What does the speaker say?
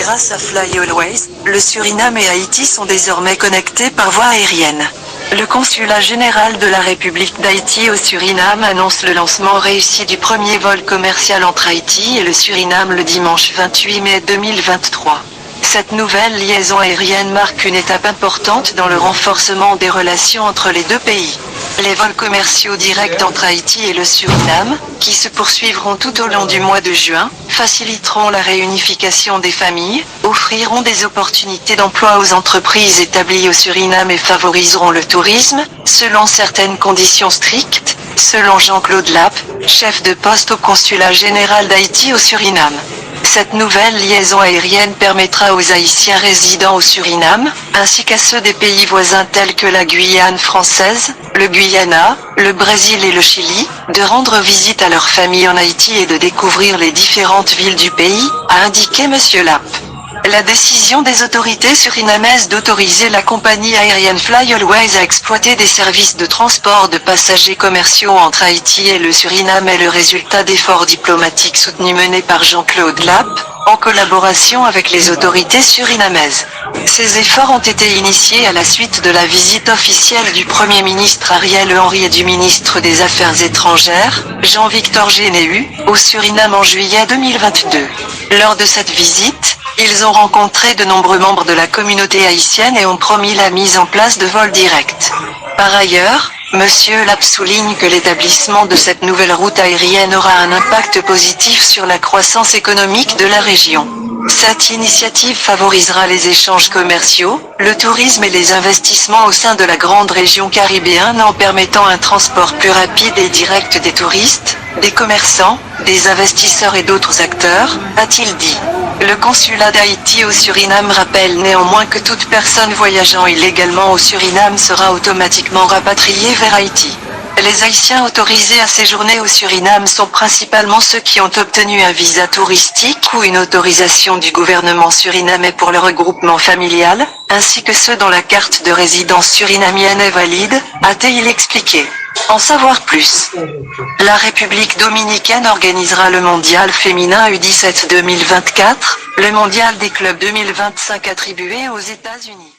Grâce à Fly Always, le Suriname et Haïti sont désormais connectés par voie aérienne. Le consulat général de la République d'Haïti au Suriname annonce le lancement réussi du premier vol commercial entre Haïti et le Suriname le dimanche 28 mai 2023. Cette nouvelle liaison aérienne marque une étape importante dans le renforcement des relations entre les deux pays. Les vols commerciaux directs entre Haïti et le Suriname, qui se poursuivront tout au long du mois de juin, faciliteront la réunification des familles, offriront des opportunités d'emploi aux entreprises établies au Suriname et favoriseront le tourisme, selon certaines conditions strictes, selon Jean-Claude Lappe, chef de poste au consulat général d'Haïti au Suriname. Cette nouvelle liaison aérienne permettra aux Haïtiens résidant au Suriname, ainsi qu'à ceux des pays voisins tels que la Guyane française, le Guyana, le Brésil et le Chili, de rendre visite à leur famille en Haïti et de découvrir les différentes villes du pays, a indiqué M. Lappe. La décision des autorités surinamaises d'autoriser la compagnie aérienne Fly Always à exploiter des services de transport de passagers commerciaux entre Haïti et le Suriname est le résultat d'efforts diplomatiques soutenus menés par Jean-Claude Lappe, en collaboration avec les autorités surinamaises. Ces efforts ont été initiés à la suite de la visite officielle du Premier ministre Ariel Henry et du ministre des Affaires étrangères, Jean-Victor Généu, au Suriname en juillet 2022. Lors de cette visite, ils ont rencontré de nombreux membres de la communauté haïtienne et ont promis la mise en place de vols directs. Par ailleurs, M. Lappe souligne que l'établissement de cette nouvelle route aérienne aura un impact positif sur la croissance économique de la région. Cette initiative favorisera les échanges commerciaux, le tourisme et les investissements au sein de la grande région caribéenne en permettant un transport plus rapide et direct des touristes, des commerçants, des investisseurs et d'autres acteurs, a-t-il dit. Le consulat d'Haïti au Suriname rappelle néanmoins que toute personne voyageant illégalement au Suriname sera automatiquement rapatriée vers Haïti. Les Haïtiens autorisés à séjourner au Suriname sont principalement ceux qui ont obtenu un visa touristique ou une autorisation du gouvernement surinamais pour le regroupement familial, ainsi que ceux dont la carte de résidence surinamienne est valide, a-t-il expliqué. En savoir plus. La République dominicaine organisera le mondial féminin U17 2024, le mondial des clubs 2025 attribué aux États-Unis.